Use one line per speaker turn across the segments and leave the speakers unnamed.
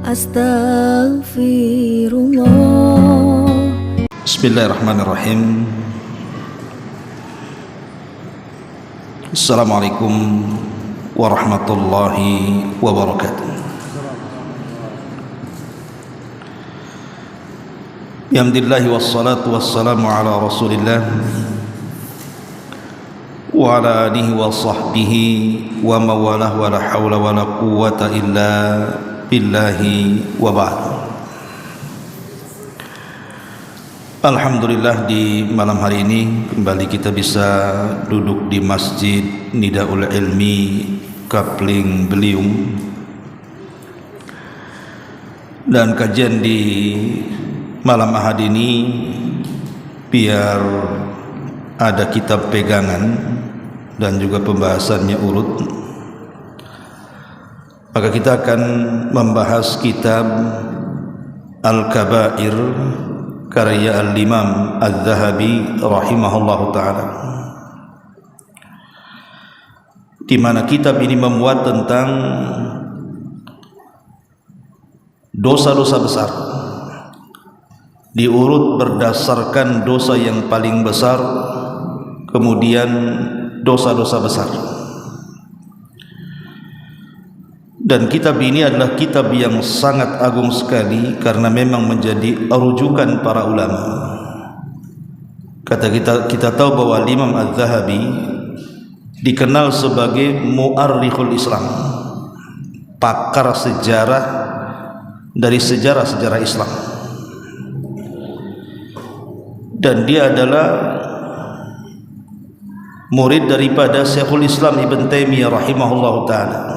Astaghfirullah.
Bismillahirrahmanirrahim. Assalamualaikum warahmatullahi wabarakatuh. Alhamdulillah wassalatu wassalamu ala Rasulillah wa ala alihi wa sahbihi wa mawalah wa la hawla wa la quwwata illa billahi wa ba'd. Alhamdulillah, di malam hari ini kembali kita bisa duduk di Masjid Nidaul Ilmi Kapling Beliung, dan kajian di malam ahad ini biar ada kitab pegangan dan juga pembahasannya urut, maka kita akan membahas kitab Al-Kabair karya Al-Imam Al-Zahabi rahimahullahu ta'ala, di mana kitab ini memuat tentang dosa-dosa besar, diurut berdasarkan dosa yang paling besar, kemudian dosa-dosa besar. Dan kitab ini adalah kitab yang sangat agung sekali karena memang menjadi rujukan para ulama. Kita tahu bahwa Imam Al-Zahabi dikenal sebagai mu'arrikhul Islam, pakar sejarah dari sejarah-sejarah Islam, dan dia adalah murid daripada Syekhul Islam Ibn Taimiyah rahimahullahu ta'ala.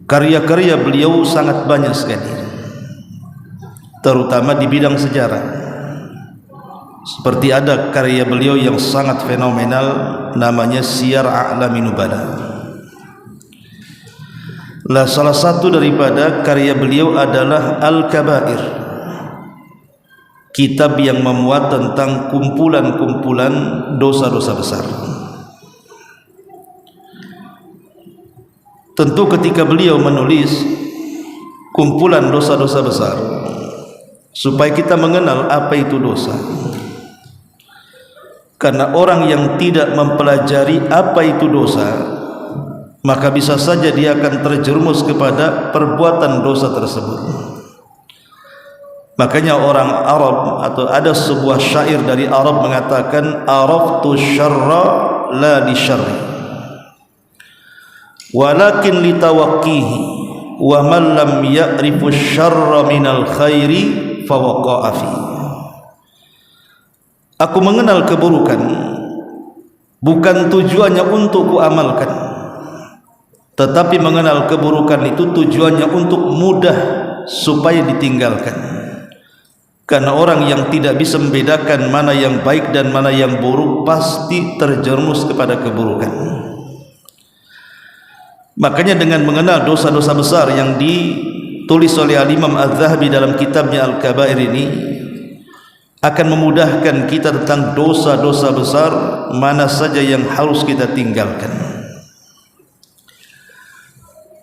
Karya-karya beliau sangat banyak sekali, terutama di bidang sejarah. Seperti ada karya beliau yang sangat fenomenal, namanya Siyar A'lamin Nubala. Lah, salah satu daripada karya beliau adalah Al-Kabair, kitab yang memuat tentang kumpulan-kumpulan dosa-dosa besar. Tentu ketika beliau menulis kumpulan dosa-dosa besar, supaya kita mengenal apa itu dosa. Karena orang yang tidak mempelajari apa itu dosa, maka bisa saja dia akan terjerumus kepada perbuatan dosa tersebut. Makanya orang Arab, atau ada sebuah syair dari Arab mengatakan, araftu syarra la li syarri walakin li tawaqqihi wa man lam ya'rifu syarra minal khairi fa waqa'a fi. Aku mengenal keburukan bukan tujuannya untuk kuamalkan, tetapi mengenal keburukan itu tujuannya untuk mudah supaya ditinggalkan. Karena orang yang tidak bisa membedakan mana yang baik dan mana yang buruk pasti terjerumus kepada keburukan. Makanya dengan mengenal dosa-dosa besar yang ditulis oleh Al-Imam Al-Zahabi dalam kitabnya Al-Kabair ini, akan memudahkan kita tentang dosa-dosa besar mana saja yang harus kita tinggalkan.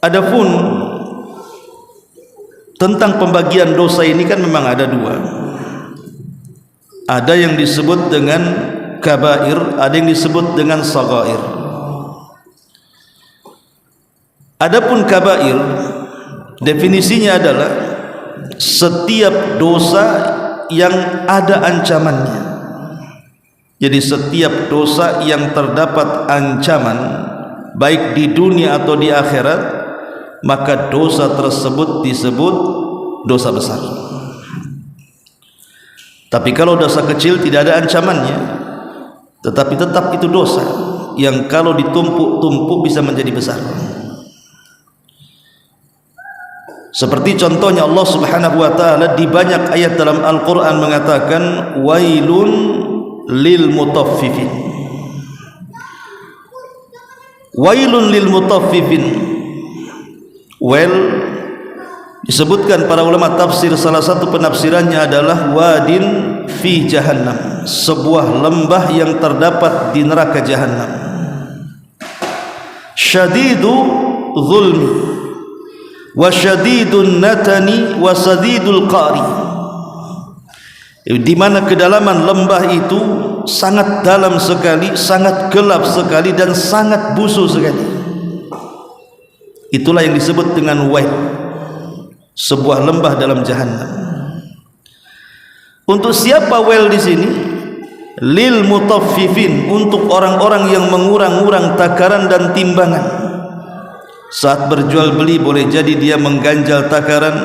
Adapun tentang pembagian dosa ini kan memang ada dua. Ada yang disebut dengan kabair, ada yang disebut dengan saghair. Adapun kabair definisinya adalah setiap dosa yang ada ancamannya. Jadi setiap dosa yang terdapat ancaman baik di dunia atau di akhirat, maka dosa tersebut disebut dosa besar. Tapi kalau dosa kecil tidak ada ancamannya, tetapi tetap itu dosa yang kalau ditumpuk-tumpuk bisa menjadi besar. Seperti contohnya Allah Subhanahu wa taala di banyak ayat dalam Al-Qur'an mengatakan wailun lil mutaffifin. Wailun lil mutaffifin. Disebutkan para ulama tafsir, salah satu penafsirannya adalah wadin fi jahannam, sebuah lembah yang terdapat di neraka jahannam. Syadidu zulmi, wa syadidun natani wa sadidul qari, di mana kedalaman lembah itu sangat dalam sekali, sangat gelap sekali, dan sangat busuk sekali. Itulah yang disebut dengan wail, sebuah lembah dalam jahannam. Untuk siapa wail di sini? Lil mutaffifin, untuk orang-orang yang mengurang-urang takaran dan timbangan. Saat berjual beli boleh jadi dia mengganjal takaran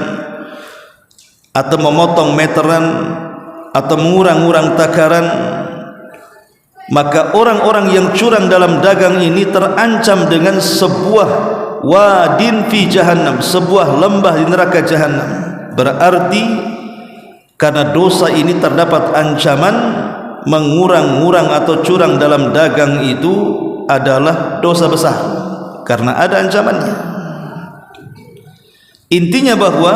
atau memotong meteran atau mengurang-urang takaran. Maka orang-orang yang curang dalam dagang ini terancam dengan sebuah wadin fi jahannam, sebuah lembah di neraka jahannam. Berarti karena dosa ini terdapat ancaman mengurang-urang atau curang dalam dagang itu adalah dosa besar, karena ada ancamannya. Intinya bahwa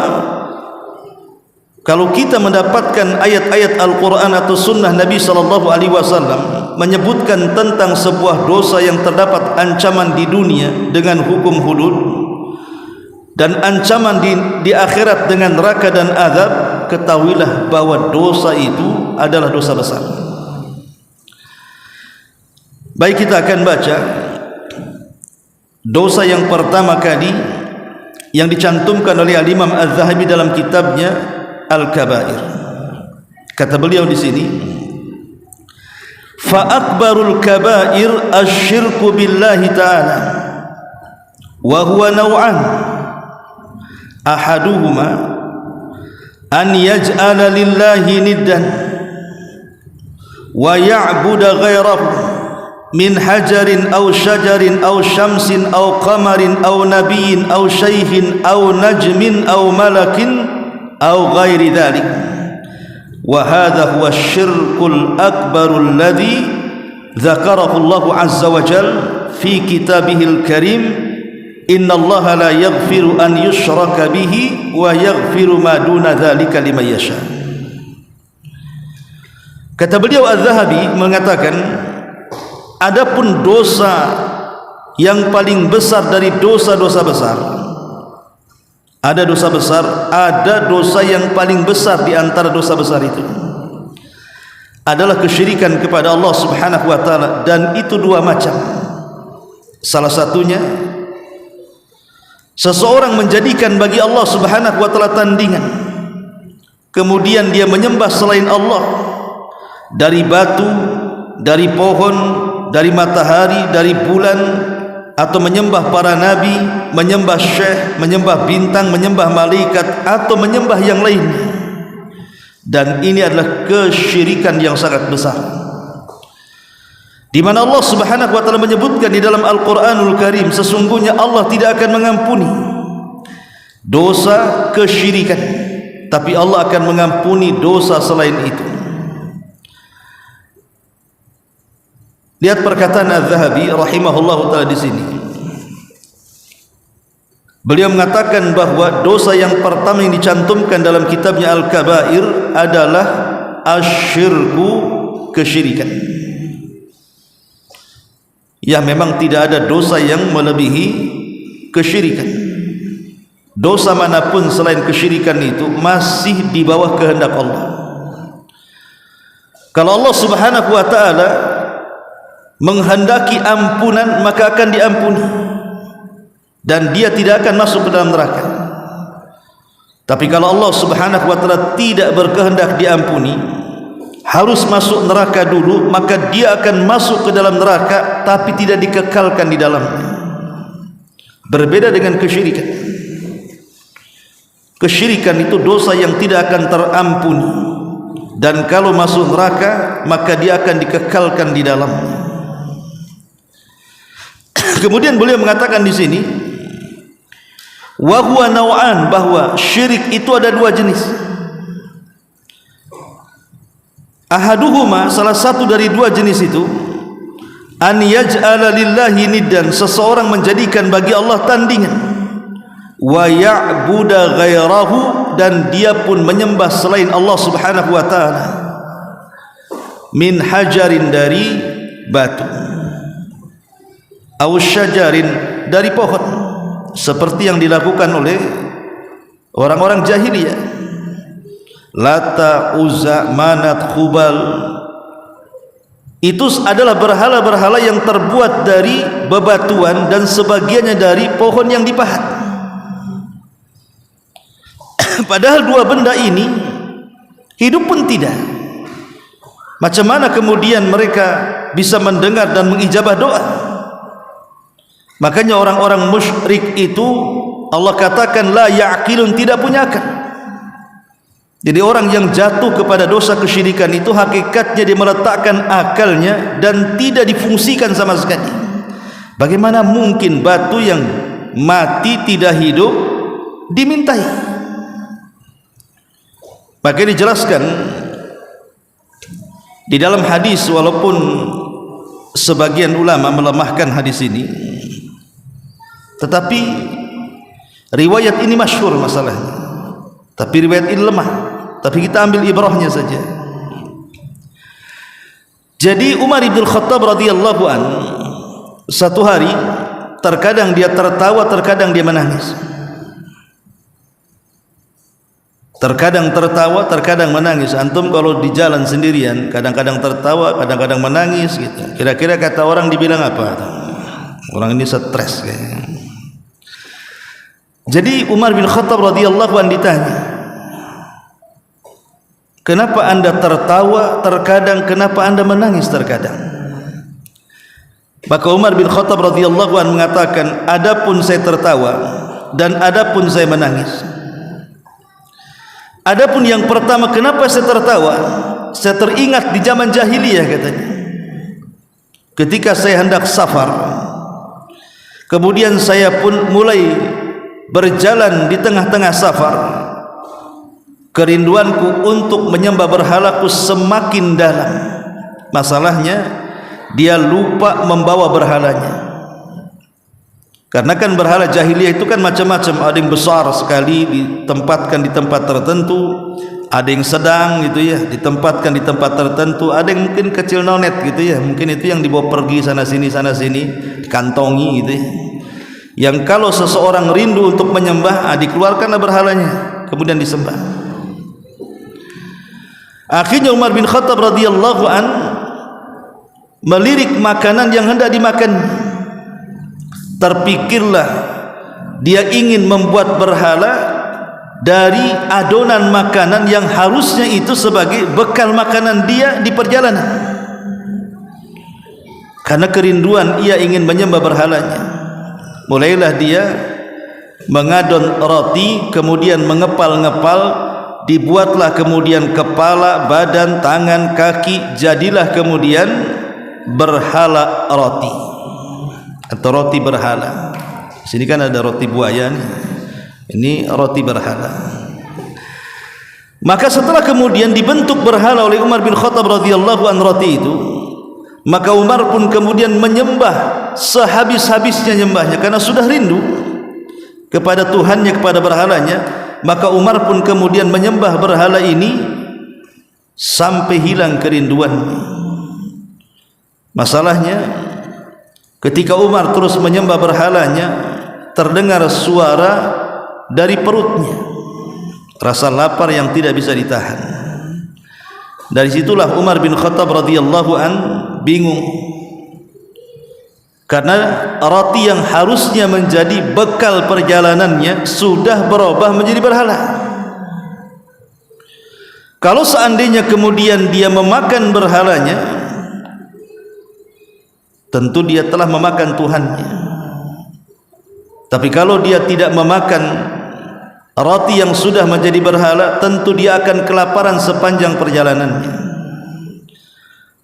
kalau kita mendapatkan ayat-ayat Al-Quran atau sunnah Nabi SAW menyebutkan tentang sebuah dosa yang terdapat ancaman di dunia dengan hukum hudud dan ancaman di akhirat dengan neraka dan azab, ketahuilah bahwa dosa itu adalah dosa besar. Baik, kita akan baca dosa yang pertama kali yang dicantumkan oleh Al-Imam Az-Zahabi dalam kitabnya Al-Kabair. Kata beliau di sini, fa akbarul kabair asyirku billahi ta'ala wa huwa naw'an, ahaduhuma an yaj'ala lillahi niddan wa ya'buda ghairahu min hajarin aw syajarin aw syamsin aw qamarin aw nabiyyin aw syaikhin aw najmin aw malakin aw ghairi dhalik, wa hadha huwa syirkul akbarul ladzi dzakarahu Allah azza wa jalla fi kitabihil karim, innallaha la yaghfiru an yushraka bihi wa yaghfiru ma duna dzalika liman yasha. Kata beliau Az-Zahabi mengatakan, adapun dosa yang paling besar dari dosa-dosa besar, ada dosa besar, ada dosa yang paling besar di antara dosa besar itu adalah kesyirikan kepada Allah Subhanahu wa taala, dan itu dua macam. Salah satunya, seseorang menjadikan bagi Allah Subhanahu wa taala tandingan, kemudian dia menyembah selain Allah, dari batu, dari pohon, dari matahari, dari bulan, atau menyembah para nabi, menyembah syekh, menyembah bintang, menyembah malaikat, atau menyembah yang lainnya. Dan ini adalah kesyirikan yang sangat besar, di mana Allah Subhanahu wa taala menyebutkan di dalam Al-Qur'anul Karim, sesungguhnya Allah tidak akan mengampuni dosa kesyirikan, tapi Allah akan mengampuni dosa selain itu. Lihat perkataan Az-Zahabi rahimahullah taala di sini. Beliau mengatakan bahwa dosa yang pertama yang dicantumkan dalam kitabnya Al-Kabair adalah asyirku, kesyirikan. Ya, memang tidak ada dosa yang melebihi kesyirikan. Dosa manapun selain kesyirikan itu masih di bawah kehendak Allah. Kalau Allah Subhanahu wa taala menghendaki ampunan, maka akan diampuni dan dia tidak akan masuk ke dalam neraka. Tapi kalau Allah Subhanahu wa taala tidak berkehendak diampuni, harus masuk neraka dulu, maka dia akan masuk ke dalam neraka tapi tidak dikekalkan di dalamnya. Berbeda dengan kesyirikan. Kesyirikan itu dosa yang tidak akan terampuni, dan kalau masuk neraka maka dia akan dikekalkan di dalamnya. Kemudian beliau mengatakan di sini, wa huwa naw'an, bahwa syirik itu ada dua jenis. Ahaduhuma, salah satu dari dua jenis itu, an yaj'ala lillahi niddan, seseorang menjadikan bagi Allah tandingan, wa ya'buda ghairahu, dan dia pun menyembah selain Allah Subhanahu wa taala, min hajarin, dari batu, aw syajarin, dari pohon, seperti yang dilakukan oleh orang-orang jahiliyah. Lata, Uzza, Manat, Khubal, itu adalah berhala-berhala yang terbuat dari bebatuan dan sebagiannya dari pohon yang dipahat. Padahal dua benda ini hidup pun tidak. Macam mana kemudian mereka bisa mendengar dan mengijabah doa? Makanya orang-orang musyrik itu Allah katakan la ya'qilun, tidak punya akal. Jadi orang yang jatuh kepada dosa kesyirikan itu hakikatnya dia meletakkan akalnya dan tidak difungsikan sama sekali. Bagaimana mungkin batu yang mati tidak hidup dimintai? Maka dijelaskan di dalam hadis, walaupun sebagian ulama melemahkan hadis ini, tetapi riwayat ini masyhur masalahnya. Tapi riwayat ini lemah. Tapi kita ambil ibrahnya saja. Jadi Umar bin Khattab radhiyallahu an, satu hari terkadang dia tertawa, terkadang dia menangis. Terkadang tertawa, terkadang menangis. Antum kalau di jalan sendirian, kadang-kadang tertawa, kadang-kadang menangis gitu. Kira-kira kata orang dibilang apa? Orang ini stres kayaknya. Jadi Umar bin Khattab radhiyallahu an ditanya, kenapa anda tertawa terkadang, kenapa anda menangis terkadang? Maka Umar bin Khattab radhiyallahu an mengatakan, adapun saya tertawa dan adapun saya menangis. Adapun yang pertama, kenapa saya tertawa? Saya teringat di zaman jahiliyah katanya. Ketika saya hendak safar, kemudian saya pun mulai berjalan di tengah-tengah safar, kerinduanku untuk menyembah berhalaku semakin dalam. Masalahnya dia lupa membawa berhalanya. Karena kan berhala jahiliyah itu kan macam-macam. Ada yang besar sekali ditempatkan di tempat tertentu, ada yang sedang gitu ya, ditempatkan di tempat tertentu, ada yang mungkin kecil nonet gitu ya, mungkin itu yang dibawa pergi sana sini dikantongi gitu ya. Yang kalau seseorang rindu untuk menyembah, dikeluarkanlah berhalanya kemudian disembah. Akhirnya Umar bin Khattab radhiyallahu an melirik makanan yang hendak dimakan. Terpikirlah dia ingin membuat berhala dari adonan makanan yang harusnya itu sebagai bekal makanan dia di perjalanan. Karena kerinduan ia ingin menyembah berhalanya, mulailah dia mengadon roti, kemudian mengepal-ngepal, dibuatlah kemudian kepala, badan, tangan, kaki, jadilah kemudian berhala roti atau roti berhala. Di sini kan ada roti buaya nih. Ini roti berhala. Maka setelah kemudian dibentuk berhala oleh Umar bin Khattab radhiyallahu an roti itu, maka Umar pun kemudian menyembah sehabis-habisnya nyembahnya karena sudah rindu kepada Tuhannya, kepada berhalanya. Maka Umar pun kemudian menyembah berhala ini sampai hilang kerinduannya. Masalahnya ketika Umar terus menyembah berhalanya, terdengar suara dari perutnya, rasa lapar yang tidak bisa ditahan. Dari situlah Umar bin Khattab radhiyallahu an bingung, karena roti yang harusnya menjadi bekal perjalanannya sudah berubah menjadi berhala. Kalau seandainya kemudian dia memakan berhalanya, tentu dia telah memakan Tuhannya. Tapi kalau dia tidak memakan roti yang sudah menjadi berhala, tentu dia akan kelaparan sepanjang perjalanannya.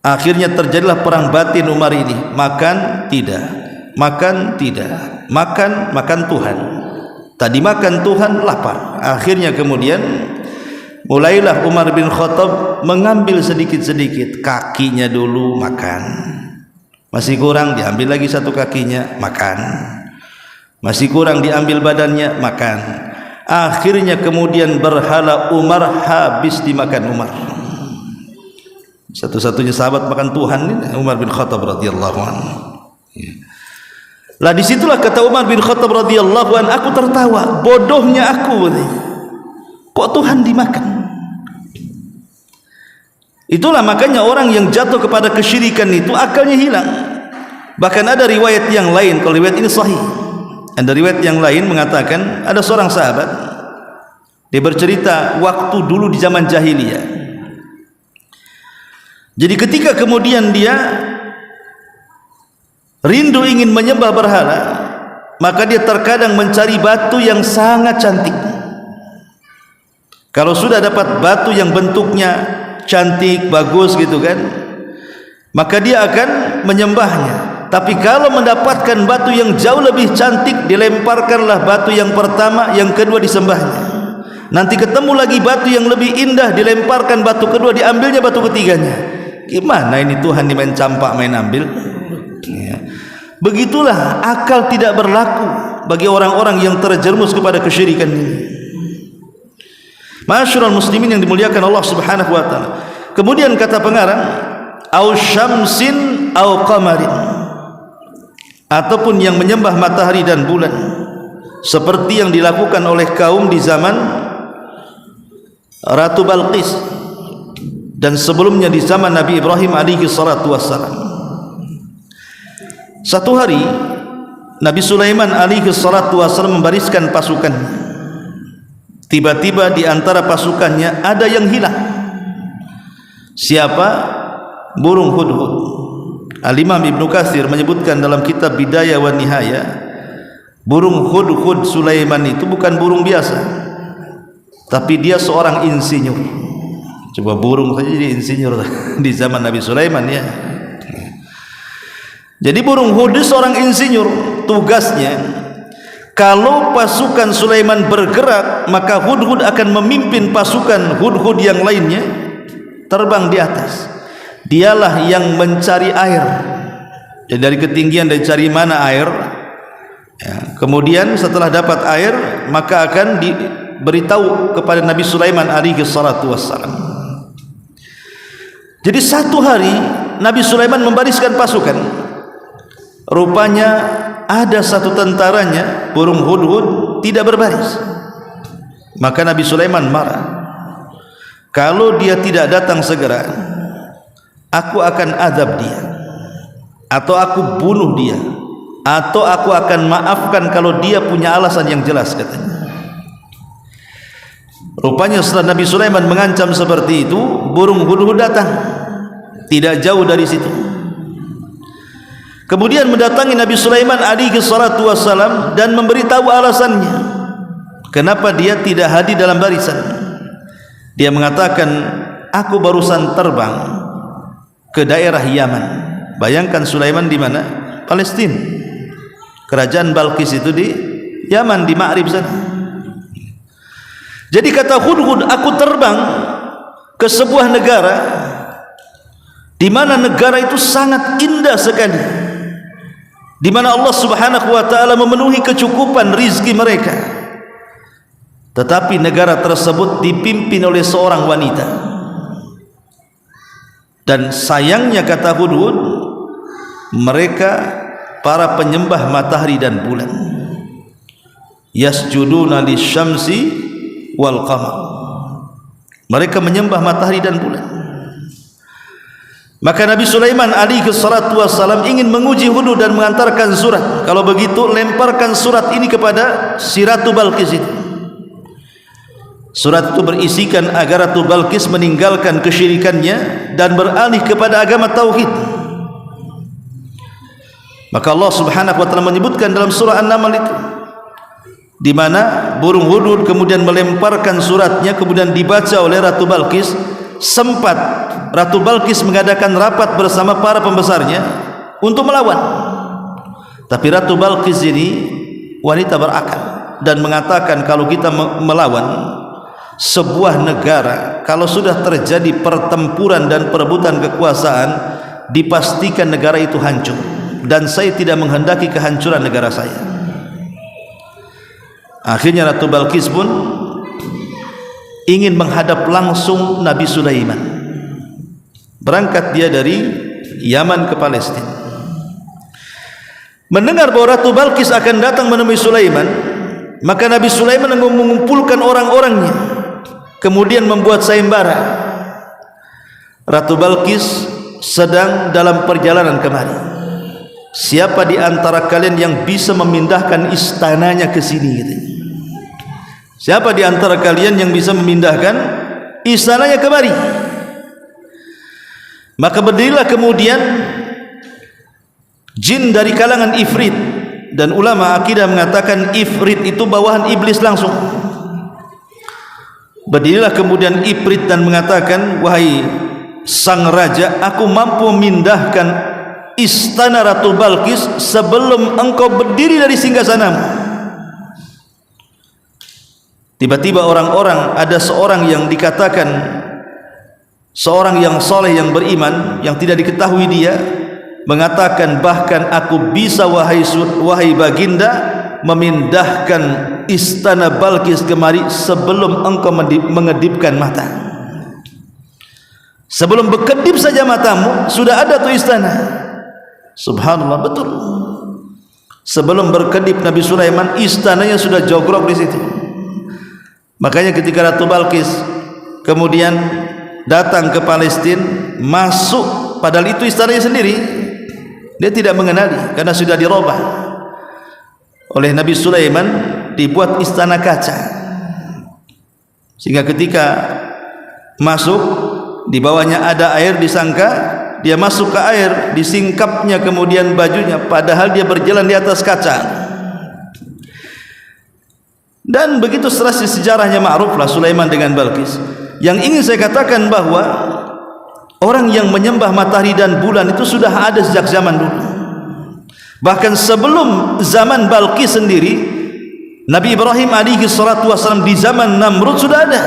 Akhirnya terjadilah perang batin Umar ini. Makan tidak, makan tidak, makan Tuhan. Tadi makan Tuhan, lapar. Akhirnya kemudian mulailah Umar bin Khattab mengambil sedikit-sedikit. Kakinya dulu makan, masih kurang diambil lagi satu kakinya, makan, masih kurang diambil badannya, makan. Akhirnya kemudian berhala Umar habis dimakan Umar. Satu-satunya sahabat makan Tuhan ini Umar bin Khattab radhiyallahu anhu. Lah disitulah kata Umar bin Khattab radhiyallahu anhu, aku tertawa, bodohnya aku. kok Tuhan dimakan? Itulah makanya orang yang jatuh kepada kesyirikan itu akalnya hilang. Bahkan ada riwayat yang lain, kalau riwayat ini sahih, ada riwayat yang lain mengatakan ada seorang sahabat, dia bercerita waktu dulu di zaman jahiliyah. Jadi ketika kemudian dia rindu ingin menyembah berhala, maka dia terkadang mencari batu yang sangat cantik. Kalau sudah dapat batu yang bentuknya cantik, bagus gitu kan, maka dia akan menyembahnya. Tapi kalau mendapatkan batu yang jauh lebih cantik, dilemparkanlah batu yang pertama, yang kedua disembahnya. Nanti ketemu lagi batu yang lebih indah, dilemparkan batu kedua, diambilnya batu ketiganya. Gimana ini Tuhan ini main campak, main ambil? Ya. Begitulah akal tidak berlaku bagi orang-orang yang terjerumus kepada kesyirikan ini. Ma'asyiral muslimin yang dimuliakan Allah Subhanahu wa taala. Kemudian kata pengarang, au syamsin au qamarin, ataupun yang menyembah matahari dan bulan, seperti yang dilakukan oleh kaum di zaman Ratu Balqis dan sebelumnya di zaman Nabi Ibrahim alaihi salatu wassalam. Satu hari Nabi Sulaiman alaihi salatu wassalam membariskan pasukannya. Tiba-tiba di antara pasukannya ada yang hilang. Siapa? Burung hudhud. Al-Imam Ibnu Katsir menyebutkan dalam kitab Bidayah wa Nihayah, burung hudhud Sulaiman itu bukan burung biasa, tapi dia seorang insinyur. Coba burung saja jadi insinyur di zaman Nabi Sulaiman ya. Jadi burung hudhud seorang insinyur, tugasnya kalau pasukan Sulaiman bergerak, maka hudhud akan memimpin pasukan hudhud yang lainnya terbang di atas. Dialah yang mencari air. Jadi dari ketinggian, dari cari mana air ya. Kemudian setelah dapat air, maka akan diberitahu kepada Nabi Sulaiman alaihi salatu wassalam. Jadi satu hari Nabi Sulaiman membariskan pasukan. Rupanya ada satu tentaranya, burung hudhud, tidak berbaris. Maka Nabi Sulaiman marah. Kalau dia tidak datang segera, aku akan azab dia, atau aku bunuh dia, atau aku akan maafkan kalau dia punya alasan yang jelas, katanya. Rupanya setelah Nabi Sulaiman mengancam seperti itu, burung hudhud datang tidak jauh dari situ. Kemudian mendatangi Nabi Sulaiman alaihi salatu wassalam dan memberitahu alasannya kenapa dia tidak hadir dalam barisan. Dia mengatakan, aku barusan terbang ke daerah Yaman. Bayangkan Sulaiman di mana? Palestina. Kerajaan Balqis itu di Yaman, di Ma'rib sana. Jadi kata hudhud, aku terbang ke sebuah negara di mana negara itu sangat indah sekali, di mana Allah Subhanahu wa taala memenuhi kecukupan rizki mereka. Tetapi negara tersebut dipimpin oleh seorang wanita. Dan sayangnya kata hudhud, mereka para penyembah matahari dan bulan. Yasjuduna lisyamsi wal qamar. Mereka menyembah matahari dan bulan. Maka Nabi Sulaiman alaihi salatu wassalam ingin menguji hudhud dan mengantarkan surat. Kalau begitu, lemparkan surat ini kepada si Ratu Balqis itu. Surat itu berisikan agar Ratu Balqis meninggalkan kesyirikannya dan beralih kepada agama tauhid. Maka Allah Subhanahu wa taala menyebutkan dalam surah An-Naml itu, di mana burung hudhud kemudian melemparkan suratnya, kemudian dibaca oleh Ratu Balqis. Sempat Ratu Balqis mengadakan rapat bersama para pembesarnya untuk melawan. Tapi Ratu Balqis ini wanita berakal dan mengatakan, kalau kita melawan sebuah negara, kalau sudah terjadi pertempuran dan perebutan kekuasaan, dipastikan negara itu hancur, dan saya tidak menghendaki kehancuran negara saya. Akhirnya Ratu Balqis pun ingin menghadap langsung Nabi Sulaiman. Berangkat dia dari Yaman ke Palestina. Mendengar bahwa Ratu Balqis akan datang menemui Sulaiman, maka Nabi Sulaiman mengumpulkan orang-orangnya kemudian membuat sayembara. Ratu Balqis sedang dalam perjalanan kemari. Siapa di antara kalian yang bisa memindahkan istananya ke sini? Siapa di antara kalian yang bisa memindahkan istananya kemari? Maka berdirilah kemudian jin dari kalangan Ifrit, dan ulama akidah mengatakan Ifrit itu bawahan iblis langsung. Berdirilah kemudian Ifrit dan mengatakan, wahai sang raja, aku mampu memindahkan istana Ratu Balqis sebelum engkau berdiri dari singgasanamu. Tiba-tiba orang-orang, ada seorang yang dikatakan seorang yang soleh, yang beriman, yang tidak diketahui dia, mengatakan, bahkan aku bisa wahai baginda memindahkan istana Balqis kemari sebelum engkau mengedipkan mata. Sebelum berkedip saja matamu sudah ada tuh istana. Subhanallah, betul. Sebelum berkedip Nabi Sulaiman, istananya sudah jogrok di situ. Makanya ketika Ratu Balqis kemudian datang ke Palestina, masuk, padahal itu istananya sendiri, dia tidak mengenali karena sudah dirobah oleh Nabi Sulaiman, dibuat istana kaca, sehingga ketika masuk di bawahnya ada air, disangka dia masuk ke air, disingkapnya kemudian bajunya, padahal dia berjalan di atas kaca. Dan begitu serasi sejarahnya, ma'ruflah Sulaiman dengan Balqis. Yang ingin saya katakan bahwa orang yang menyembah matahari dan bulan itu sudah ada sejak zaman dulu. Bahkan sebelum zaman Balqis sendiri, Nabi Ibrahim alaihi salatu wasallam, di zaman Namrud sudah ada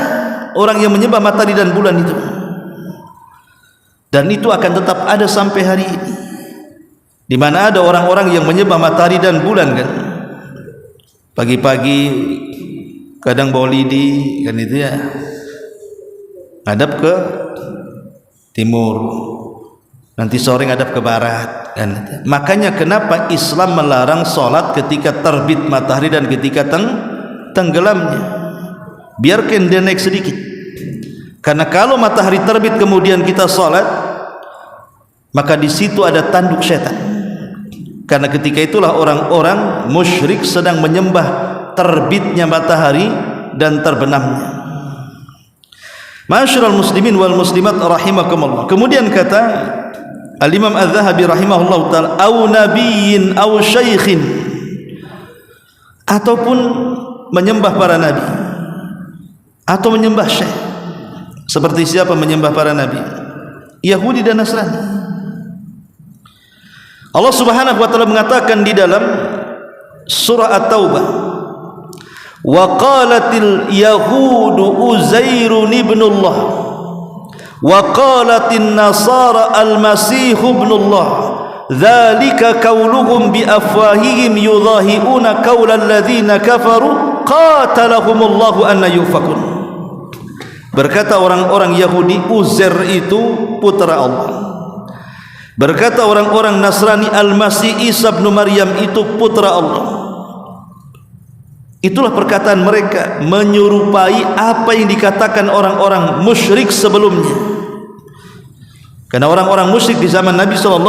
orang yang menyembah matahari dan bulan itu. Dan itu akan tetap ada sampai hari ini. Di mana ada orang-orang yang menyembah matahari dan bulan kan. Pagi-pagi kadang bawa lidi kan itu ya, ngadap ke timur, nanti sore ngadap ke barat kan. Makanya kenapa Islam melarang sholat ketika terbit matahari dan ketika tenggelamnya, biarkan dia naik sedikit. Karena kalau matahari terbit kemudian kita sholat, maka di situ ada tanduk setan. Karena ketika itulah orang-orang musyrik sedang menyembah terbitnya matahari dan terbenamnya. Ma'asyiral muslimin wal muslimat rahimakumullah. Kemudian kata Al-Imam Az-Zahabi rahimahullah ta'ala, au nabiyyin au syaikhin, ataupun menyembah para nabi atau menyembah syekh. Seperti siapa menyembah para nabi? Yahudi dan Nasrani. Allah Subhanahu wa taala mengatakan di dalam surah At-Taubah, wa qalatil yahudu Uzairun ibnullah wa qalatin nasara al-masih ibnullah dzalika qauluhum bi afwahihim yudahiuna qaulal ladzina kafaru qatalahumullahu anna yufakun. Berkata orang-orang Yahudi, Uzair itu putra Allah. Berkata orang-orang Nasrani, Al-Masih Isa bin Maryam itu putra Allah. Itulah perkataan mereka, menyerupai apa yang dikatakan orang-orang musyrik sebelumnya. Karena orang-orang musyrik di zaman Nabi SAW,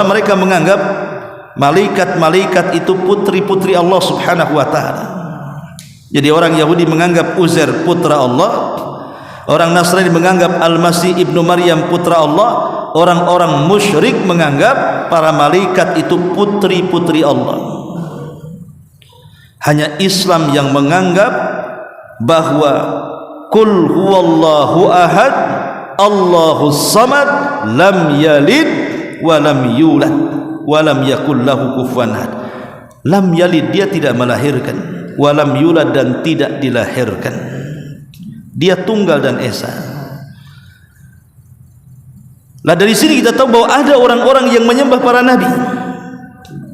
mereka menganggap malaikat-malaikat itu putri-putri Allah Subhanahu wa ta'ala. Jadi orang Yahudi menganggap Uzair putra Allah, orang Nasrani menganggap Al-Masih ibnu Maryam putra Allah. Orang-orang musyrik menganggap para malaikat itu putri-putri Allah. Hanya Islam yang menganggap bahwa kul huwallahu ahad Allahus samad lam yalid wa lam yulad wa lam yakul lahu kufuwan ahad. Lam yalid, dia tidak melahirkan, wa lam yulad, dan tidak dilahirkan. Dia tunggal dan esa. Nah, dari sini kita tahu bahwa ada orang-orang yang menyembah para nabi,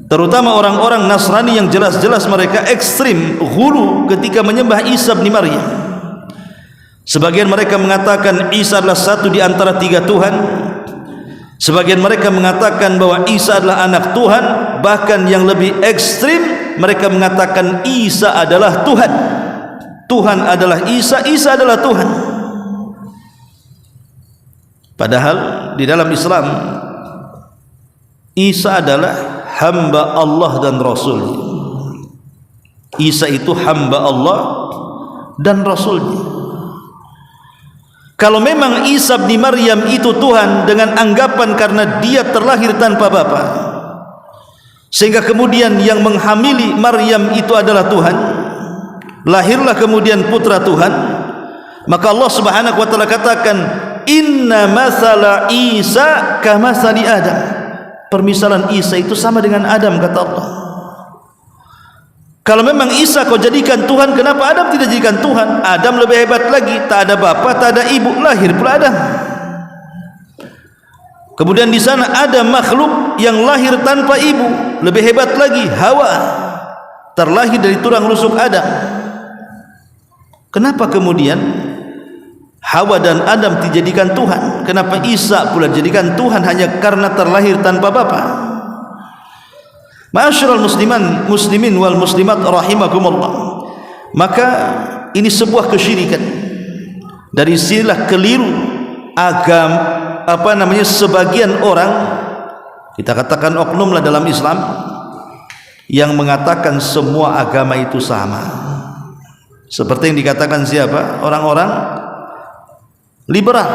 terutama orang-orang Nasrani yang jelas-jelas mereka ekstrim, ghulu ketika menyembah Isa bin Maryam. Sebagian mereka mengatakan Isa adalah satu di antara tiga Tuhan. Sebagian mereka mengatakan bahwa Isa adalah anak Tuhan. Bahkan yang lebih ekstrim, mereka mengatakan Isa adalah Tuhan. Tuhan adalah Isa, Isa adalah Tuhan. Padahal di dalam Islam Isa adalah hamba Allah dan Rasul. Isa itu hamba Allah dan Rasulnya. Kalau memang Isa bin Maryam itu Tuhan dengan anggapan karena dia terlahir tanpa bapa, sehingga kemudian yang menghamili Maryam itu adalah Tuhan, lahirlah kemudian putra Tuhan, maka Allah Subhanahu wa taala katakan inna masala Isa kamasali Adam. Permisalan Isa itu sama dengan Adam, kata Allah. Kalau memang Isa kau jadikan Tuhan, kenapa Adam tidak jadikan Tuhan? Adam lebih hebat lagi, tak ada bapa, tak ada ibu, lahir pula Adam. Kemudian di sana ada makhluk yang lahir tanpa ibu, lebih hebat lagi, Hawa, terlahir dari tulang rusuk Adam. Kenapa kemudian Hawa dan Adam dijadikan Tuhan? Kenapa Isa pula dijadikan Tuhan hanya karena terlahir tanpa bapa? Ma'asyiral muslimin wal muslimat rahimakumullah. Maka ini sebuah kesyirikan. Dari sinilah keliru sebagian orang, kita katakan oknum lah dalam Islam, yang mengatakan semua agama itu sama. Seperti yang dikatakan siapa? Orang-orang liberal.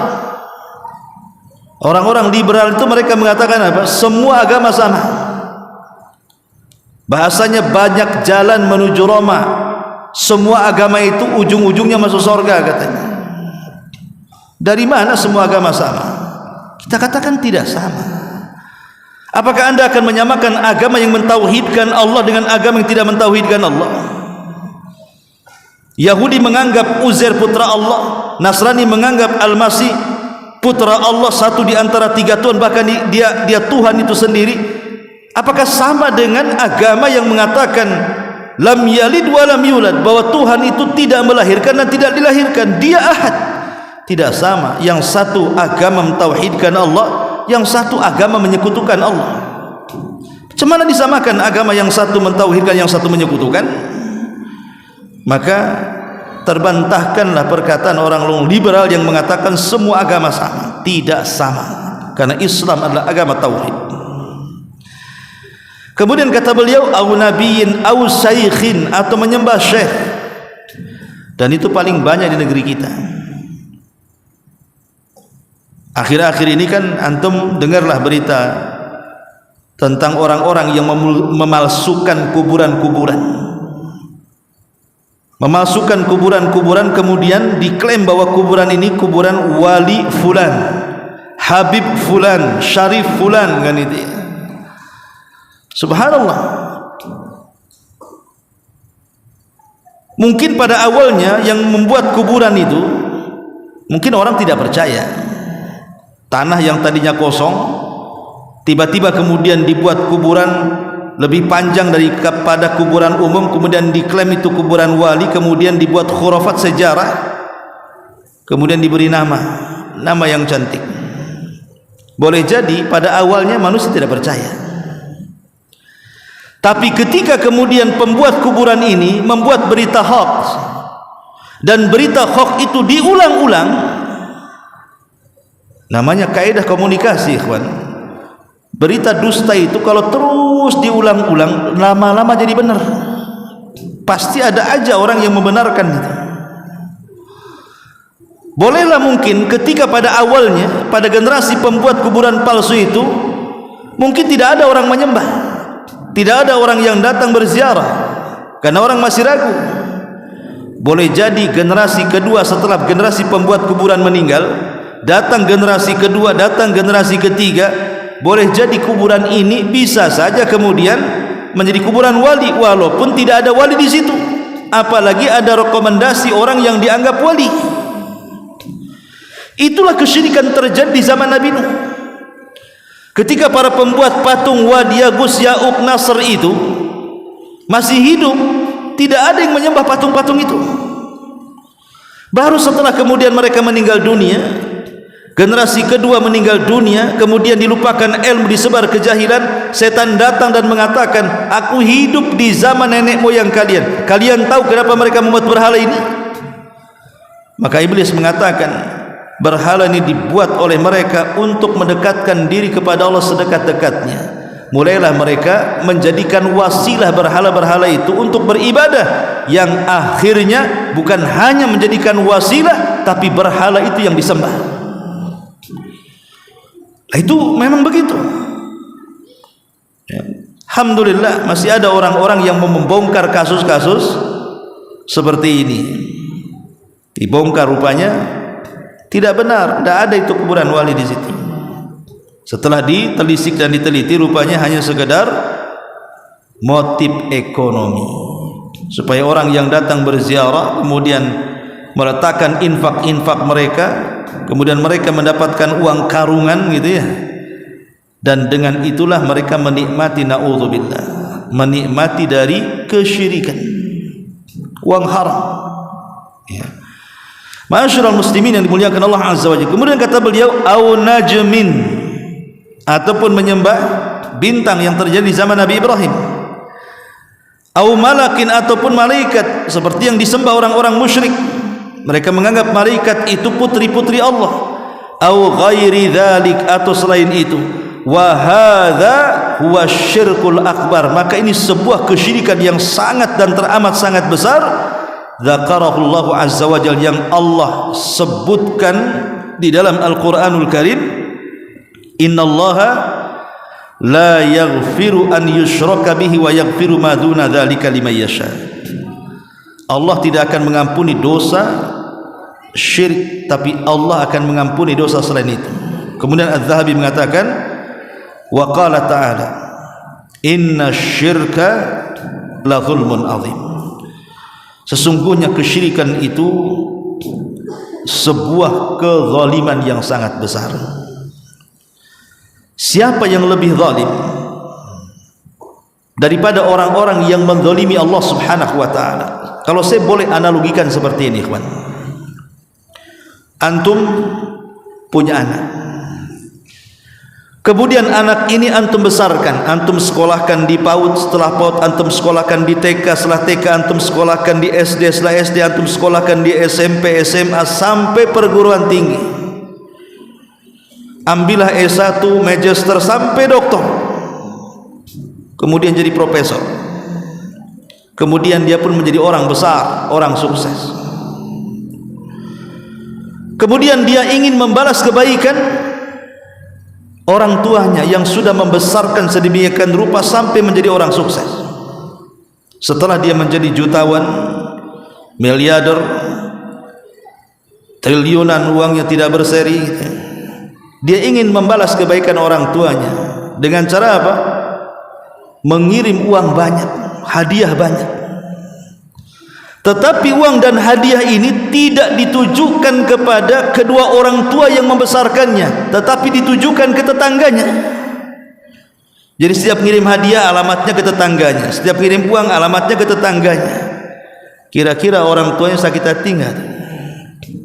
Orang-orang liberal itu mereka mengatakan apa? Semua agama sama. Bahasanya banyak jalan menuju Roma, semua agama itu ujung-ujungnya masuk surga, katanya. Dari mana semua agama sama? Kita katakan tidak sama. Apakah anda akan menyamakan agama yang mentauhidkan Allah dengan agama yang tidak mentauhidkan Allah? Yahudi menganggap Uzair putra Allah, Nasrani menganggap Al-Masih putra Allah, satu di antara tiga Tuhan, bahkan dia Tuhan itu sendiri. Apakah sama dengan agama yang mengatakan lam yalid wa lam yulad, bahwa Tuhan itu tidak melahirkan dan tidak dilahirkan, dia ahad? Tidak sama. Yang satu agama mentauhidkan Allah, yang satu agama menyekutukan Allah. Macam mana disamakan agama yang satu mentauhidkan, yang satu menyekutukan? Maka terbantahkanlah perkataan orang liberal yang mengatakan semua agama sama. Tidak sama, karena Islam adalah agama tauhid. Kemudian kata beliau, au nabiyin au syaikhin, atau menyembah syekh. Dan itu paling banyak di negeri kita. Akhir-akhir ini kan antum dengarlah berita tentang orang-orang yang memalsukan kuburan-kuburan. Memalsukan kuburan-kuburan, kemudian diklaim bahwa kuburan ini kuburan wali fulan, Habib fulan, Syarif fulan, kan itu. Subhanallah. Mungkin pada awalnya yang membuat kuburan itu, mungkin orang tidak percaya. Tanah yang tadinya kosong, tiba-tiba kemudian dibuat kuburan lebih panjang daripada kuburan umum, kemudian diklaim itu kuburan wali, kemudian dibuat khurafat sejarah, kemudian diberi nama yang cantik. Boleh jadi pada awalnya manusia tidak percaya. Tapi ketika kemudian pembuat kuburan ini membuat berita hoax, dan berita hoax itu diulang-ulang, namanya kaidah komunikasi, ikhwan. Berita dusta itu kalau terus diulang-ulang, lama-lama jadi benar. Pasti ada aja orang yang membenarkan itu. Bolehlah mungkin ketika pada awalnya, pada generasi pembuat kuburan palsu itu, mungkin tidak ada orang menyembah, tidak ada orang yang datang berziarah, karena orang masih ragu. Boleh jadi generasi kedua setelah generasi pembuat kuburan meninggal, datang generasi kedua, datang generasi ketiga, boleh jadi kuburan ini bisa saja kemudian menjadi kuburan wali, walaupun tidak ada wali di situ. Apalagi ada rekomendasi orang yang dianggap wali. Itulah kesyirikan terjadi di zaman Nabi Nuh. Ketika para pembuat patung Wad, Yagus, Ya'uq, Nasr itu masih hidup, tidak ada yang menyembah patung-patung itu. Baru setelah kemudian mereka meninggal dunia, generasi kedua meninggal dunia, kemudian dilupakan ilmu, disebar kejahilan, setan datang dan mengatakan, aku hidup di zaman nenek moyang kalian. Kalian tahu kenapa mereka membuat berhala ini? Maka iblis mengatakan berhala ini dibuat oleh mereka untuk mendekatkan diri kepada Allah sedekat-dekatnya. Mulailah mereka menjadikan wasilah berhala-berhala itu untuk beribadah, yang akhirnya bukan hanya menjadikan wasilah, tapi berhala itu yang disembah. Itu memang begitu. Alhamdulillah masih ada orang-orang yang membongkar kasus-kasus seperti ini. Dibongkar rupanya tidak benar, tidak ada itu kuburan wali di situ. Setelah ditelisik dan diteliti, rupanya hanya sekedar motif ekonomi, supaya orang yang datang berziarah kemudian meletakkan infak-infak mereka, kemudian mereka mendapatkan uang karungan gitu ya, dan dengan itulah mereka menikmati, na'udzubillah, menikmati dari kesyirikan, uang haram ya. Ma'asyiral muslimin yang dimuliakan Allah Azza wa Jalla. Kemudian kata beliau, au najmin, ataupun menyembah bintang yang terjadi di zaman Nabi Ibrahim, au malakin, ataupun malaikat seperti yang disembah orang-orang musyrik. Mereka menganggap malaikat itu putri-putri Allah, au ghairi dzalik, atau selain itu. Wa hadza huwa syirkul akbar, maka ini sebuah kesyirikan yang sangat dan teramat sangat besar. Dzakarahullahu azza wa jalla, yang Allah sebutkan di dalam Al-Qur'anul Karim, innallaha la yaghfiru an yushraka bihi wa yaghfiru ma duna dzalika liman yasha. Allah tidak akan mengampuni dosa syirik, tapi Allah akan mengampuni dosa selain itu. Kemudian Az-Zahabi mengatakan, wa qala ta'ala inna syirka la zulmun azim, sesungguhnya kesyirikan itu sebuah kezaliman yang sangat besar. Siapa yang lebih zalim daripada orang-orang yang menzalimi Allah Subhanahu wa taala? Kalau saya boleh analogikan seperti ini, ikhwan. Antum punya anak, kemudian anak ini antum besarkan, antum sekolahkan di PAUD, setelah PAUD antum sekolahkan di TK, setelah TK antum sekolahkan di SD, setelah SD antum sekolahkan di SMP, SMA, sampai perguruan tinggi. Ambillah S1, magister, sampai doktor, kemudian jadi profesor, kemudian dia pun menjadi orang besar, orang sukses. Kemudian dia ingin membalas kebaikan orang tuanya yang sudah membesarkan sedemikian rupa sampai menjadi orang sukses. Setelah dia menjadi jutawan, miliarder, triliunan, uangnya tidak berseri, dia ingin membalas kebaikan orang tuanya dengan cara apa? Mengirim uang banyak, hadiah banyak. Tetapi uang dan hadiah ini tidak ditujukan kepada kedua orang tua yang membesarkannya, tetapi ditujukan ke tetangganya. Jadi setiap ngirim hadiah alamatnya ke tetangganya, setiap ngirim uang alamatnya ke tetangganya. Kira-kira orang tuanya sakit hati enggak?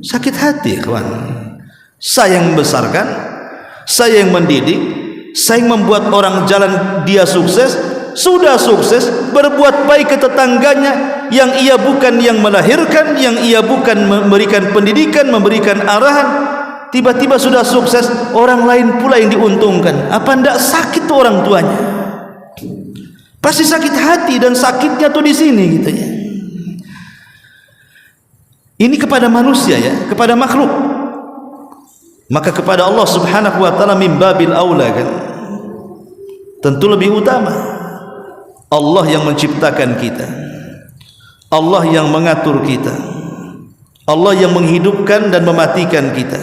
Sakit hati, kawan. Saya yang membesarkan, saya yang mendidik, saya yang membuat orang jalan, dia sukses, sudah sukses, berbuat baik ke tetangganya yang ia bukan yang melahirkan, yang ia bukan memberikan pendidikan, memberikan arahan, tiba-tiba sudah sukses, orang lain pula yang diuntungkan. Apa tidak sakit tuh orang tuanya? Pasti sakit hati, dan sakitnya tuh di sini gitu ya. Ini kepada manusia ya, kepada makhluk. Maka kepada Allah Subhanahu wa taala min babil aula kan. Tentu lebih utama. Allah yang menciptakan kita, Allah yang mengatur kita, Allah yang menghidupkan dan mematikan kita,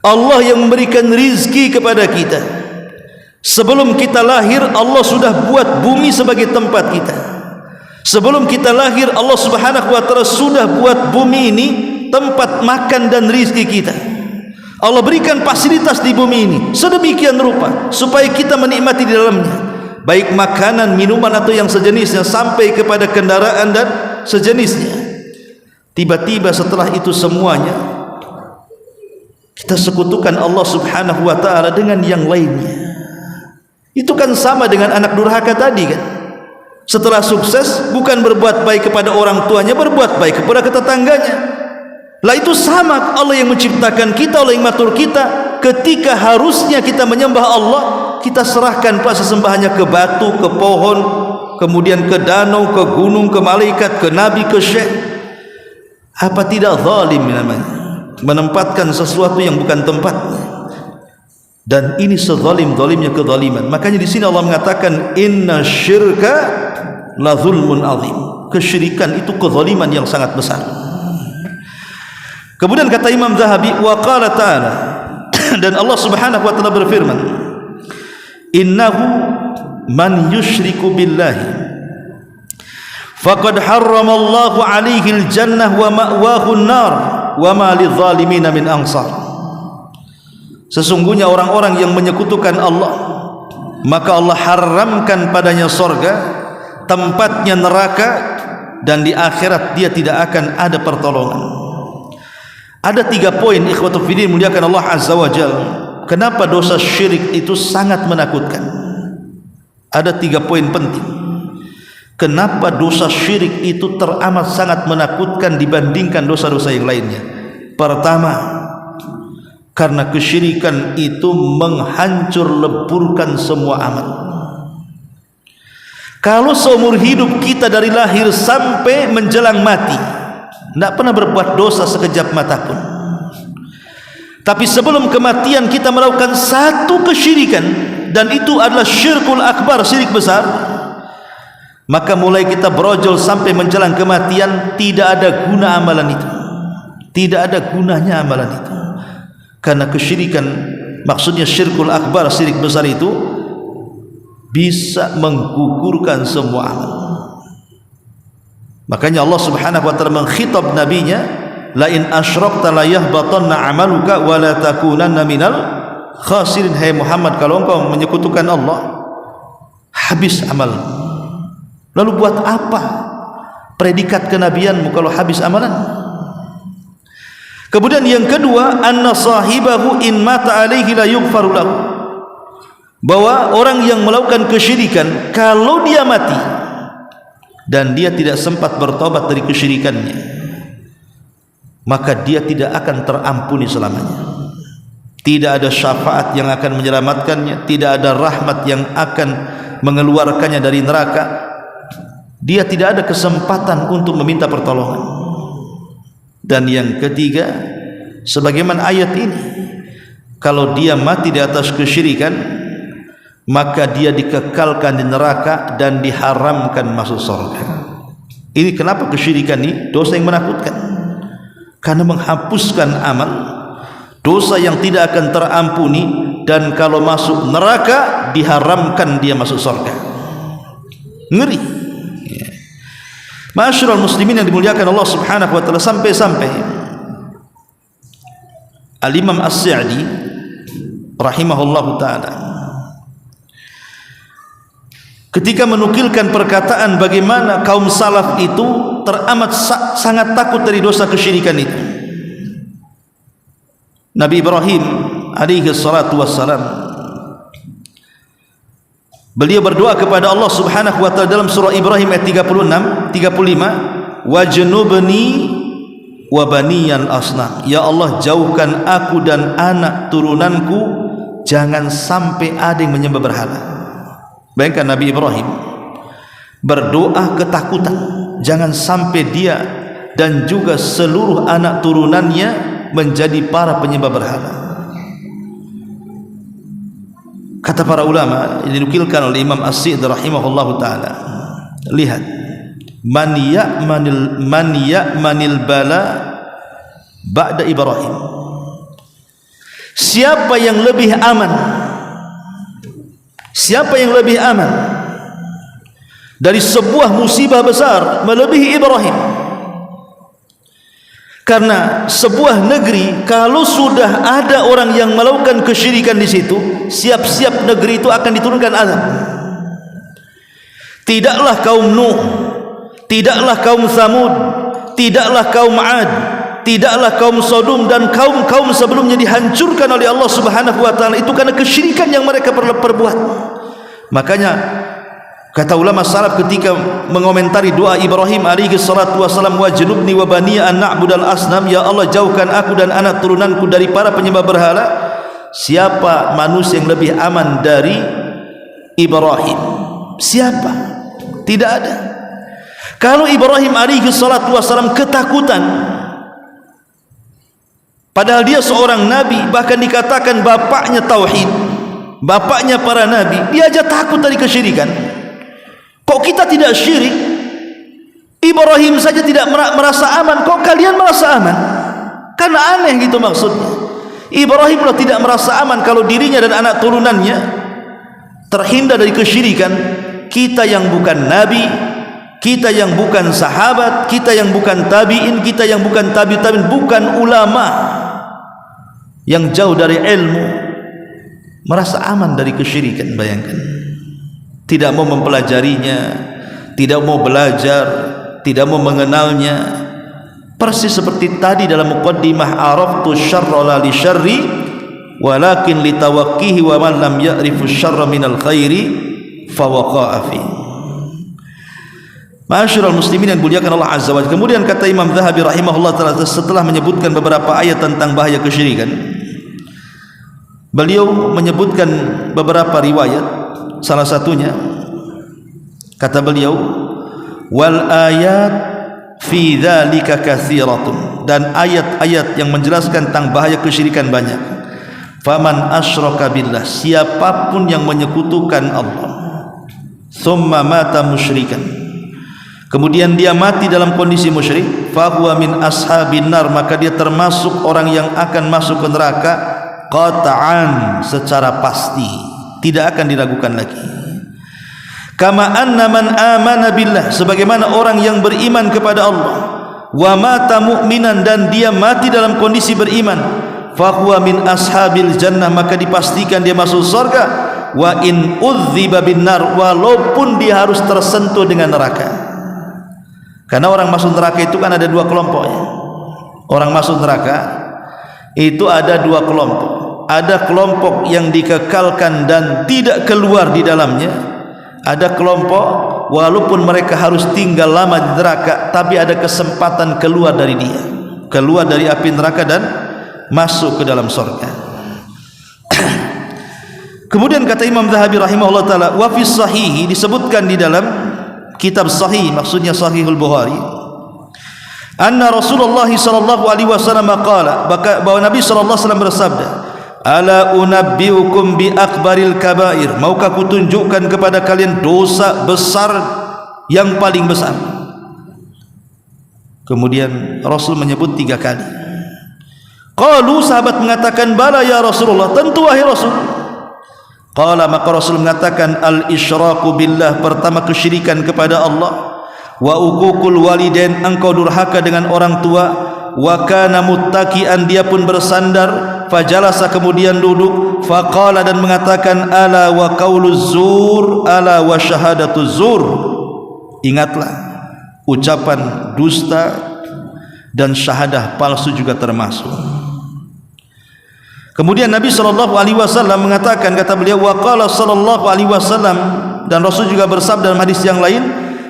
Allah yang memberikan rizki kepada kita. Sebelum kita lahir, Allah sudah buat bumi sebagai tempat kita. Sebelum kita lahir, Allah Subhanahu wa taala sudah buat bumi ini tempat makan dan rizki kita. Allah berikan fasilitas di bumi ini sedemikian rupa supaya kita menikmati di dalamnya, baik makanan, minuman, atau yang sejenisnya, sampai kepada kendaraan dan sejenisnya. Tiba-tiba setelah itu semuanya kita sekutukan Allah Subhanahu wa taala dengan yang lainnya. Itu kan sama dengan anak durhaka tadi kan. Setelah sukses bukan berbuat baik kepada orang tuanya, berbuat baik kepada tetangganya. Lah itu sama, Allah yang menciptakan kita, Allah yang mengatur kita. Ketika harusnya kita menyembah Allah, kita serahkan puasa sembahannya ke batu, ke pohon, kemudian ke danau, ke gunung, ke malaikat, ke nabi, ke syekh. Apa tidak zalim namanya? Menempatkan sesuatu yang bukan tempatnya. Dan ini sezalim-zalimnya kezaliman. Makanya di sini Allah mengatakan inna syirka la zulmun azim. Kesyirikan itu kezaliman yang sangat besar. Kemudian kata Imam Zahabi, wa qala ta'ala, dan Allah Subhanahu wa taala berfirman, innahu man yusyriku billahi faqad harramallahu alaihi aljannah wa ma'wahu an-nar wa ma lidh-dhalimin min ansar. Sesungguhnya orang-orang yang menyekutukan Allah, maka Allah haramkan padanya surga, tempatnya neraka, dan di akhirat dia tidak akan ada pertolongan. Ada 3 poin ikhwatul fiddin muliakan Allah azza wa jalla. Kenapa dosa syirik itu sangat menakutkan? Ada 3 poin penting. Kenapa dosa syirik itu teramat sangat menakutkan dibandingkan dosa-dosa yang lainnya? Pertama, karena kesyirikan itu menghancur leburkan semua amal. Kalau seumur hidup kita dari lahir sampai menjelang mati tidak pernah berbuat dosa sekejap mata pun, tapi sebelum kematian kita melakukan satu kesyirikan, dan itu adalah syirkul akbar, syirik besar, maka mulai kita brojol sampai menjelang kematian tidak ada guna amalan itu, tidak ada gunanya amalan itu. Karena kesyirikan, maksudnya syirkul akbar, syirik besar itu bisa menggugurkan semua amal. Makanya Allah Subhanahu wa taala mengkhitab nabinya, la in asyrakta la yahbatanna amaluka wa la takunanna minal khasirin. Hai Muhammad, kalau engkau menyekutukan Allah, habis amal. Lalu buat apa predikat kenabianmu kalau habis amalan? Kemudian yang kedua, anna sahibahu in mata alaihi la yughfaru lahu, bahwa orang yang melakukan kesyirikan kalau dia mati dan dia tidak sempat bertobat dari kesyirikannya, maka dia tidak akan terampuni selamanya. Tidak ada syafaat yang akan menyelamatkannya, tidak ada rahmat yang akan mengeluarkannya dari neraka. Dia tidak ada kesempatan untuk meminta pertolongan. Dan yang ketiga, sebagaimana ayat ini, kalau dia mati di atas kesyirikan, maka dia dikekalkan di neraka dan diharamkan masuk surga. Ini kenapa kesyirikan ini dosa yang menakutkan? Karena menghapuskan amal, dosa yang tidak akan terampuni, dan kalau masuk neraka diharamkan dia masuk surga. Ngeri. Ma'asyiral muslimin yang dimuliakan Allah Subhanahu wa taala, sampai-sampai Al-Imam As-Sa'di rahimahullahu taala ketika menukilkan perkataan bagaimana kaum salaf itu teramat sangat takut dari dosa kesyirikan itu. Nabi Ibrahim alaihi salatu wassalam, beliau berdoa kepada Allah Subhanahu wa taala dalam surah Ibrahim ayat 35, wajnubni wa baniyal asnam, ya Allah jauhkan aku dan anak turunanku jangan sampai ada yang menyembah berhala. Bayangkan Nabi Ibrahim berdoa ketakutan, jangan sampai dia dan juga seluruh anak turunannya menjadi para penyembah berhala. Kata para ulama, ini dinukilkan oleh Imam As-Sa'di rahimahullahu taala, lihat, man ya'manil bala ba'da Ibrahim, siapa yang lebih aman, siapa yang lebih aman dari sebuah musibah besar melebihi Ibrahim? Karena sebuah negeri kalau sudah ada orang yang melakukan kesyirikan di situ, siap-siap negeri itu akan diturunkan azab. Tidaklah kaum Nuh, tidaklah kaum Tsamud, tidaklah kaum Ad, tidaklah kaum Sodom dan kaum-kaum sebelumnya dihancurkan oleh Allah Subhanahu wa taala itu karena kesyirikan yang mereka perbuat. Makanya Kata ulama salaf ketika mengomentari doa Ibrahim alaihi salatu wasalam, wajnubni wa baniya an na'budal asnam, ya Allah jauhkan aku dan anak turunanku dari para penyembah berhala. Siapa manusia yang lebih aman dari Ibrahim? Siapa? Tidak ada. Kalau Ibrahim alaihi salatu wasalam ketakutan, padahal dia seorang nabi, bahkan dikatakan bapaknya tauhid, bapaknya para nabi, dia aja takut dari kesyirikan. Kok kita tidak syirik? Ibrahim saja tidak merasa aman, kok kalian merasa aman? Kan aneh gitu maksudnya. Ibrahim tidak merasa aman kalau dirinya dan anak turunannya terhindar dari kesyirikan. Kita yang bukan nabi, kita yang bukan sahabat, kita yang bukan tabi'in, kita yang bukan tabi'in, bukan ulama, yang jauh dari ilmu, merasa aman dari kesyirikan. Bayangkan, tidak mau mempelajarinya, tidak mau belajar, tidak mau mengenalnya. Persis seperti tadi dalam muqaddimah, araftu syarra la li syarri walakin li tawaqqihi wa man lam ya'rifu syarra minal khairi fa waqa'a fi. Ma'asyiral muslimin yang dimuliakan Allah azza wa jalla. Kemudian kata Imam Zahabi rahimahullah taala, setelah menyebutkan beberapa ayat tentang bahaya kesyirikan, beliau menyebutkan beberapa riwayat. Salah satunya kata beliau, wal ayat fi dzalika katsiratun, dan ayat-ayat yang menjelaskan tentang bahaya kesyirikan banyak. Faman asyraka billah, siapapun yang menyekutukan Allah, thumma mata musyrikan, kemudian dia mati dalam kondisi musyrik, fa huwa min ashabin nar, maka dia termasuk orang yang akan masuk ke neraka qat'an, secara pasti, tidak akan diragukan lagi. Kama anna man amana billah, sebagaimana orang yang beriman kepada Allah, wa mata mu'minan, dan dia mati dalam kondisi beriman, fa huwa min ashabil jannah, maka dipastikan dia masuk surga. Wa in udziba bin nar, walaupun dia harus tersentuh dengan neraka. Karena orang masuk neraka itu kan ada dua kelompok ya. Orang masuk neraka itu ada dua kelompok. Ada kelompok yang dikekalkan dan tidak keluar di dalamnya. Ada kelompok walaupun mereka harus tinggal lama di neraka, tapi ada kesempatan keluar dari dia, keluar dari api neraka dan masuk ke dalam surga. Kemudian kata Imam Zahabi rahimahullah taala, wa fi sahih, disebutkan di dalam kitab sahih, maksudnya Sahihul Bukhari, anna Rasulullah sallallahu alaihi wasallam qala, bahwa Nabi sallallahu alaihi wasallam bersabda, ala unabbiukum bi akbaril kabair, maukah kutunjukkan kepada kalian dosa besar yang paling besar. Kemudian Rasul menyebut 3 kali. Qalu, sahabat mengatakan, bala ya Rasulullah, tentu wahai Rasul. Qala, maka Rasul mengatakan, al isyraku billah, pertama kesyirikan kepada Allah, wa uququl walidain, engkau durhaka dengan orang tua, wa kana muttaqian, dia pun bersandar, fajalasa, kemudian duduk, faqala, dan mengatakan, ala wa qauluz zur, ala wa syahadatuz zur, ingatlah ucapan dusta dan syahadah palsu juga termasuk. Kemudian Nabi sallallahu alaihi wasallam mengatakan, kata beliau, wa qala sallallahu alaihi wasallam, dan Rasul juga bersabda dalam hadis yang lain,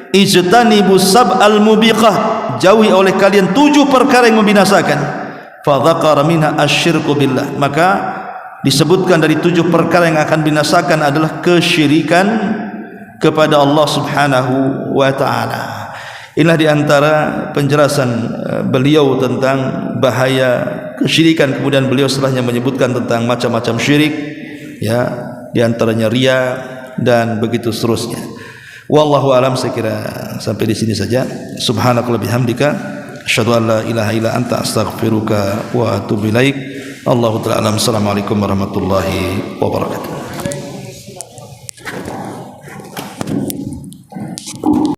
ijtanibus sab'al mubiqah, jauhi oleh kalian 7 perkara yang membinasakan. Fa dzakara minha asyirku billah, maka disebutkan dari 7 perkara yang akan binasakan adalah kesyirikan kepada Allah Subhanahu wa taala. Inilah diantara penjelasan beliau tentang bahaya kesyirikan. Kemudian beliau setelahnya menyebutkan tentang macam-macam syirik, ya, diantaranya riya dan begitu seterusnya. Wallahu alam, saya kira sampai di sini saja. Subhanakallahumma bihamdika, asyhadu an la ilaha illa anta, astaghfiruka wa atubu ilaik. Allahu ta'ala alam. Assalamualaikum warahmatullahi wabarakatuh.